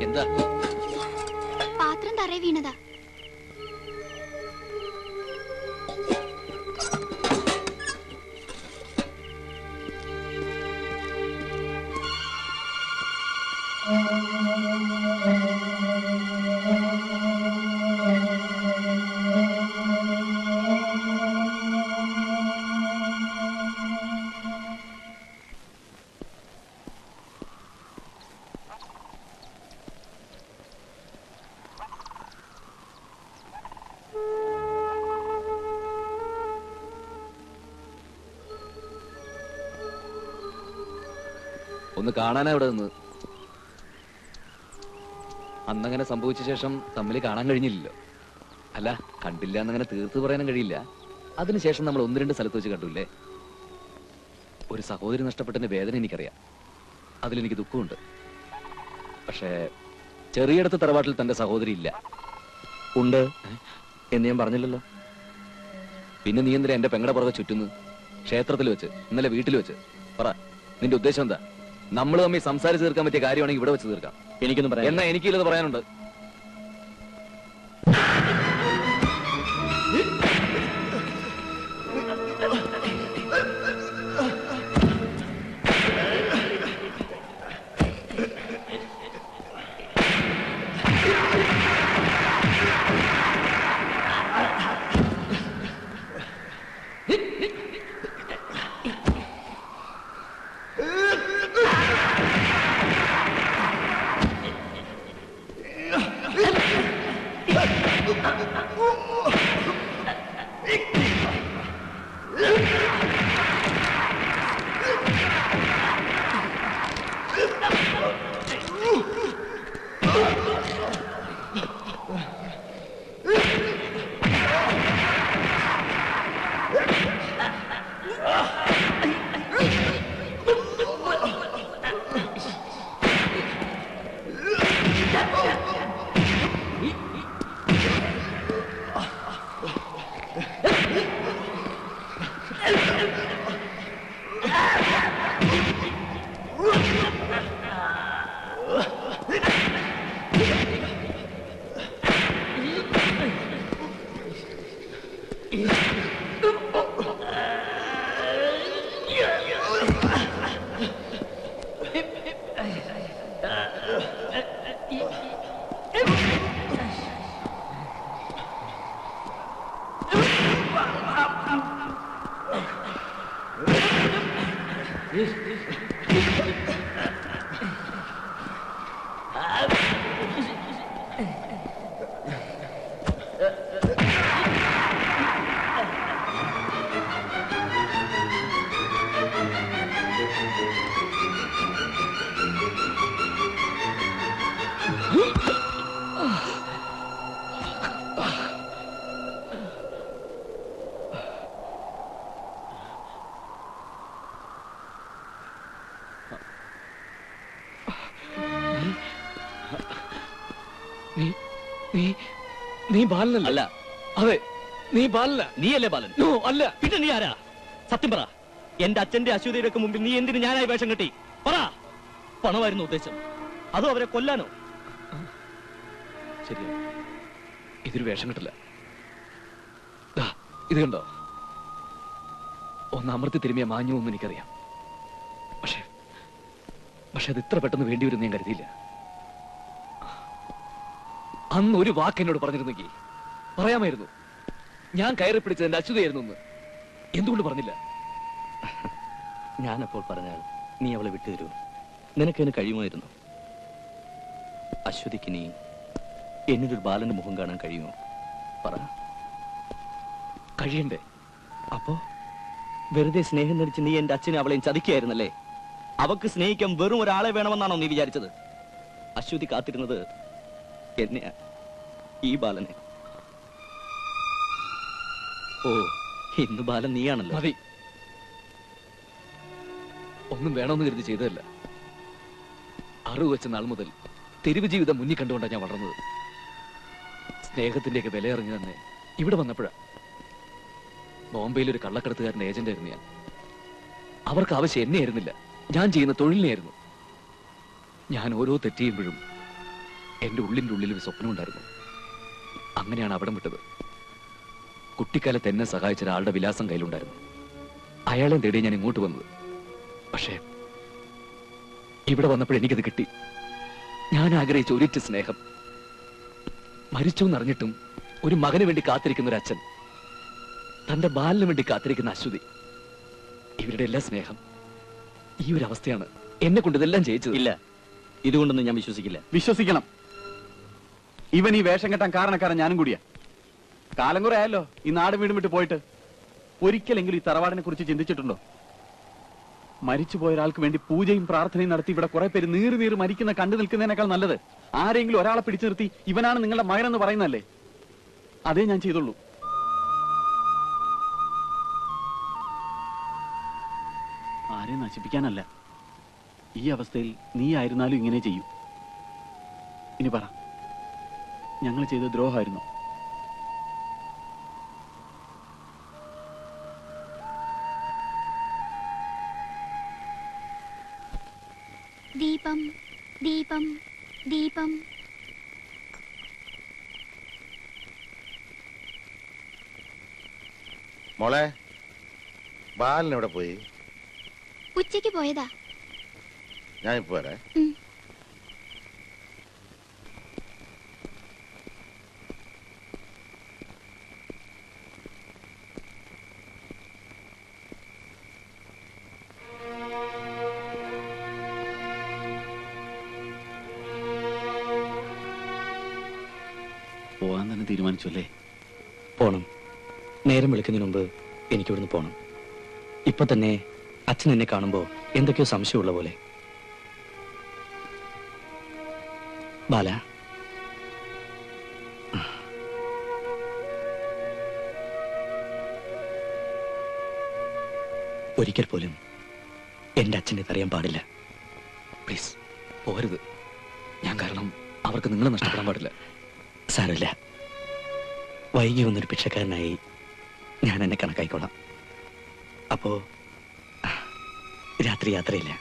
എന്താ? പാത്രം തറയെ വീണതാ. ഒന്ന് കാണാനാ ഇവിടെ നിന്ന്. അന്നങ്ങനെ സംഭവിച്ച ശേഷം തമ്മിൽ കാണാൻ കഴിഞ്ഞില്ലല്ലോ. അല്ല, കണ്ടില്ല എന്നങ്ങനെ തീർത്ത് പറയാനും കഴിയില്ല. അതിനുശേഷം നമ്മൾ ഒന്ന് രണ്ട് സ്ഥലത്ത് വെച്ച് കണ്ടില്ലേ. ഒരു സഹോദരി നഷ്ടപ്പെട്ടതിന്റെ വേദന എനിക്കറിയാം, അതിലെനിക്ക് ദുഃഖമുണ്ട്. പക്ഷേ ചെറിയടത്ത് തറവാട്ടിൽ തന്റെ സഹോദരി ഇല്ല. ഉണ്ട് എന്ന് ഞാൻ പറഞ്ഞില്ലല്ലോ. പിന്നെ നീ എന്തിനാ എന്റെ പെങ്ങടെ പുറകെ ചുറ്റുന്നു? ക്ഷേത്രത്തിൽ വെച്ച്, ഇന്നലെ വീട്ടിൽ വെച്ച്. പറ, നിന്റെ ഉദ്ദേശം എന്താ? നമ്മൾ തമ്മിൽ സംസാരിച്ച് തീർക്കാൻ പറ്റിയ കാര്യമാണെങ്കിൽ ഇവിടെ വെച്ച് തീർക്കാം. എനിക്കൊന്നും പറയാം. എന്നാ എനിക്കില്ലത് പറയാനുണ്ട്. നീ ബാലനല്ല. അല്ല. അതെ, നീ ബാലന. നീയല്ലേ ബാലൻ? അല്ല. പിന്നെ നീ ആരാ? സത്യം പറ. എന്റെ അച്ഛന്റെ അശ്വതിയുടെ ഒക്കെ മുമ്പിൽ നീ എന്തിനു ഞാനായി വേഷം കെട്ടി? പറ. പണമായിരുന്നു ഉദ്ദേശം, അതോ അവരെ കൊല്ലാനോ? ശരിയാ, ഇതൊരു വേഷം കെട്ടില്ല. ഇത് കണ്ടോ, ഒന്ന് അമർത്തി തിരുമിയ മാഞ്ഞു എന്ന് എനിക്കറിയാം. പക്ഷെ അത് ഇത്ര പെട്ടെന്ന് വേണ്ടിവരും ഞാൻ കരുതിയില്ല. അന്ന് ഒരു വാക്ക് എന്നോട് പറഞ്ഞിരുന്നെങ്കിൽ പറയാമായിരുന്നു. ഞാൻ കയറി പിടിച്ചത് എന്റെ അച്യുതയായിരുന്നു എന്ന്. എന്തുകൊണ്ട് പറഞ്ഞില്ല? ഞാനപ്പോൾ പറഞ്ഞാൽ നീ അവളെ വിട്ടുതരൂ? നിനക്കതിന് കഴിയുമായിരുന്നു. അശ്വതിക്ക് നീ എന്നിലൊരു ബാലന്റെ മുഖം കാണാൻ കഴിയുമോ? പറ. കഴിയണ്ടേ? അപ്പോ വെറുതെ സ്നേഹം നടിച്ച് നീ എന്റെ അച്ഛനെ അവളെയും ചതിക്കുകയായിരുന്നല്ലേ? അവക്ക് സ്നേഹിക്കാൻ വെറും ഒരാളെ വേണമെന്നാണോ നീ വിചാരിച്ചത്? അശ്വതി കാത്തിരുന്നത് എന്നെയാ, ഈ ബാലനെ. ഓ, ഇന്ന് ബാലൻ നീയാണല്ലോ. മതി, ഒന്നും വേണമെന്ന് കരുതി ചെയ്തതല്ല. അറിവ് വെച്ച നാൾ മുതൽ തെരുവ് ജീവിതം മുന്നിൽ കണ്ടുകൊണ്ടാണ് ഞാൻ വളർന്നത്. സ്നേഹത്തിന്റെയൊക്കെ വില അറിഞ്ഞു തന്നെ ഇവിടെ വന്നപ്പോഴാ. ബോംബെയിൽ ഒരു കള്ളക്കടത്തുകാരന്റെ ഏജന്റ് ആയിരുന്നു ഞാൻ. അവർക്ക് ആവശ്യം എന്നെ ആയിരുന്നില്ല, ഞാൻ ചെയ്യുന്ന തൊഴിലിനെയായിരുന്നു. ഞാൻ ഓരോ തെറ്റ് ചെയ്യുമ്പോഴും എൻ്റെ ഉള്ളിൻ്റെ ഉള്ളിൽ ഒരു സ്വപ്നമുണ്ടായിരുന്നു. അങ്ങനെയാണ് അവിടം വിട്ടത്. കുട്ടിക്കാലത്ത് എന്നെ സഹായിച്ച ഒരാളുടെ വിലാസം കയ്യിലുണ്ടായിരുന്നു. അയാളെ തേടി ഞാൻ ഇങ്ങോട്ട് വന്നത്. പക്ഷേ ഇവിടെ വന്നപ്പോൾ എനിക്കത് കിട്ടി. ഞാൻ ആഗ്രഹിച്ച ഒരിറ്റ് സ്നേഹം. മരിച്ചു എന്നറിഞ്ഞിട്ടും ഒരു മകന് വേണ്ടി കാത്തിരിക്കുന്ന ഒരു അച്ഛൻ, തന്റെ ബാലിന് വേണ്ടി കാത്തിരിക്കുന്ന അശ്വതി, ഇവരുടെ എല്ലാ സ്നേഹം ഈ ഒരു അവസ്ഥയാണ് എന്നെ കൊണ്ട് ഇതെല്ലാം ചെയ്യിച്ചത്. ഇല്ല, ഇതുകൊണ്ടൊന്നും ഞാൻ വിശ്വസിക്കില്ല. വിശ്വസിക്കണം. ഇവൻ ഈ വേഷം കെട്ടാൻ കാരണക്കാരൻ ഞാനും കൂടിയാ. കാലം കുറെ ആയല്ലോ ഈ നാട് വീടും വിട്ട് പോയിട്ട്. ഒരിക്കലെങ്കിലും ഈ തറവാടിനെ കുറിച്ച് ചിന്തിച്ചിട്ടുണ്ടോ? മരിച്ചുപോയ ഒരാൾക്ക് വേണ്ടി പൂജയും പ്രാർത്ഥനയും നടത്തി ഇവിടെ കുറെ പേര് നീറി മരിക്കുന്ന കണ്ടു നിൽക്കുന്നതിനേക്കാൾ നല്ലത് ആരെങ്കിലും ഒരാളെ പിടിച്ചു നിർത്തി ഇവനാണ് നിങ്ങളുടെ മകനെന്ന് പറയുന്നല്ലേ. അതേ ഞാൻ ചെയ്തുള്ളൂ. ആരെ നശിപ്പിക്കാനല്ല. ഈ അവസ്ഥയിൽ നീ ആയിരുന്നാലും ഇങ്ങനെ ചെയ്യൂ. ഇനി പറ, ഞങ്ങൾ ചെയ്ത ദ്രോഹമായിരുന്നോ? ദീപം ദീപം ദീപം. മോളെ, ബാലൻ എവിടെ പോയി? ഉച്ചയ്ക്ക് പോയതാ. ഞാൻ ഇപ്പൊ വരാ. ഉം. പോവാൻ തന്നെ തീരുമാനിച്ചു അല്ലേ? പോണം. നേരം വിളിക്കുന്നതിന് മുമ്പ് എനിക്കിവിടുന്ന് പോണം. ഇപ്പൊ തന്നെ അച്ഛൻ എന്നെ കാണുമ്പോ എന്തൊക്കെയോ സംശയമുള്ള പോലെ. ബാല, ഒരിക്കൽ പോലും എന്റെ അച്ഛനെ അറിയാൻ പാടില്ല. പ്ലീസ് പോരുത്. ഞാൻ കാരണം അവർക്ക് നിങ്ങളെ നഷ്ടപ്പെടാൻ പാടില്ല. സാരമില്ല, വൈകി വന്നൊരു ഭിക്ഷക്കാരനായി ഞാൻ എന്നെ കണക്കായിക്കോളാം. അപ്പോ രാത്രി യാത്രയില്ല.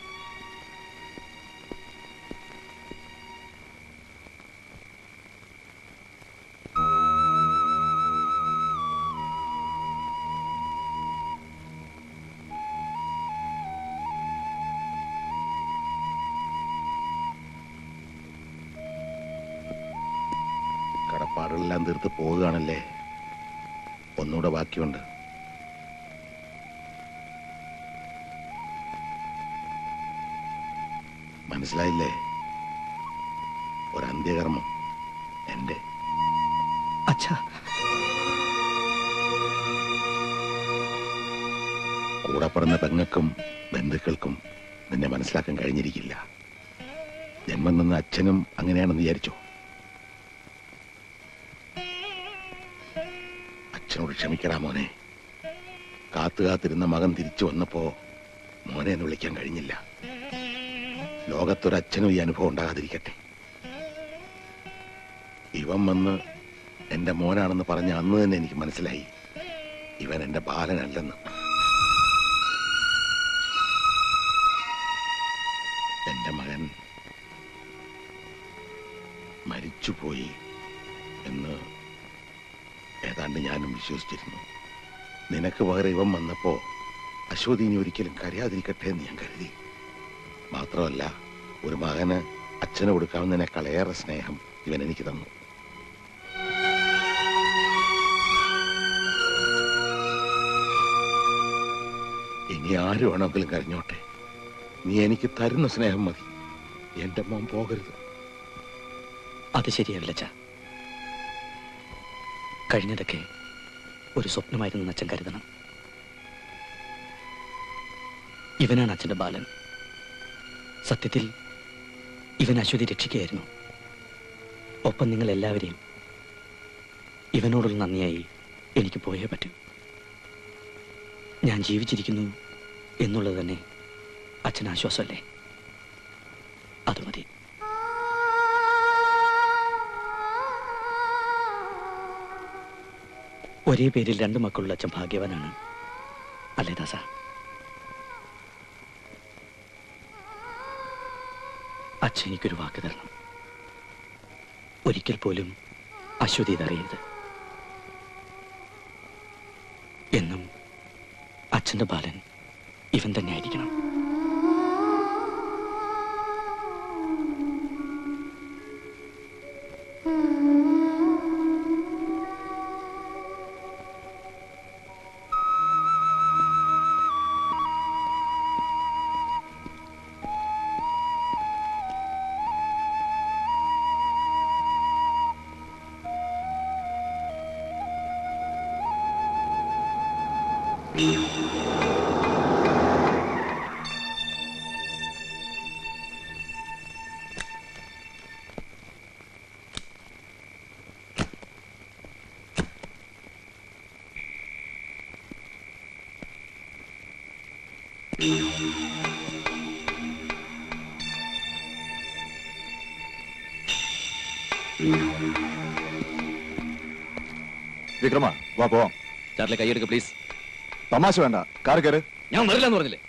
കടപ്പാടുകളെല്ലാം തീർത്ത് പോവുകയാണല്ലേ? ഒന്നുകൂടെ ബാക്കിയുണ്ട്. മനസ്സിലായില്ലേ? ഒരന്ത്യകർമ്മം എന്റെ. അച്ഛാ, കൂടെ പറഞ്ഞ പെങ്ങൾക്കും ബന്ധുക്കൾക്കും നിന്നെ മനസ്സിലാക്കാൻ കഴിഞ്ഞിരിക്കില്ല. ജന്മം നിന്ന അച്ഛനും അങ്ങനെയാണെന്ന് വിചാരിച്ചോ? അച്ഛനോട് ക്ഷമിക്കടാ മോനെ. കാത്തുകാത്തിരുന്ന മകൻ തിരിച്ചു വന്നപ്പോ മോനെ എന്ന് വിളിക്കാൻ കഴിഞ്ഞില്ല. ലോകത്തൊരച്ഛനും ഈ അനുഭവം ഉണ്ടാകാതിരിക്കട്ടെ. ഇവൻ വന്ന് എന്റെ മോനാണെന്ന് പറഞ്ഞ അന്ന് തന്നെ എനിക്ക് മനസ്സിലായി ഇവൻ എന്റെ ബാലനല്ലെന്ന്. എന്റെ മകൻ മരിച്ചുപോയി എന്ന് ഏതാണ്ട് ഞാനും വിശ്വസിച്ചിരുന്നു. നിനക്ക് പകരം ഇവൻ വന്നപ്പോ അശ്വതി ഇനി ഒരിക്കലും കരയാതിരിക്കട്ടെ എന്ന് ഞാൻ കരുതി. മാത്രമല്ല, ഒരു മകന് അച്ഛന് കൊടുക്കാവുന്നതിനേക്കാളേറെ സ്നേഹം ഇവൻ എനിക്ക് തന്നു. ഇനി ആര് വേണമെങ്കിലും കരഞ്ഞോട്ടെ, നീ എനിക്ക് തരുന്ന സ്നേഹം മതി. എന്റെ മോൻ പോകരുത്. അത് ശരിയാവില്ല അച്ഛാ. കഴിഞ്ഞതൊക്കെ ഒരു സ്വപ്നമായിരുന്നു അച്ഛൻ കരുതണം. ഇവനാണ് അച്ഛന്റെ ബാലൻ. സത്യത്തിൽ ഇവൻ അശ്വതി രക്ഷിക്കുകയായിരുന്നു. ഒപ്പം നിങ്ങൾ എല്ലാവരെയും. ഇവനോടുള്ള നന്ദിയായി എനിക്ക് പോയേ പറ്റൂ. ഞാൻ ജീവിച്ചിരിക്കുന്നു എന്നുള്ളത് തന്നെ അച്ഛന് ആശ്വാസമല്ലേ? അത് മതി. ഒരേ പേരിൽ രണ്ട് മക്കളുള്ള അച്ഛൻ ഭാഗ്യവാനാണ് അല്ലേ ദാസ? അച്ഛൻ എനിക്കൊരു വാക്ക് തരണം. ഒരിക്കൽ പോലും അശ്വതി ഇതറിയരുത്. എന്നും അച്ഛന്റെ ബാലൻ ഇവൻ തന്നെ ആയിരിക്കണം. വിക്രമ വാ പോവാം. ചാർലി കൈയെടുക്ക പ്ലീസ്. തമാശ വേണ്ട, കാർ കയറ്. ഞാൻ വരില്ലെന്ന് പറഞ്ഞില്ലേ?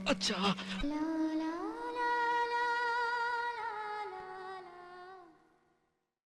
അച്ഛാ ലാ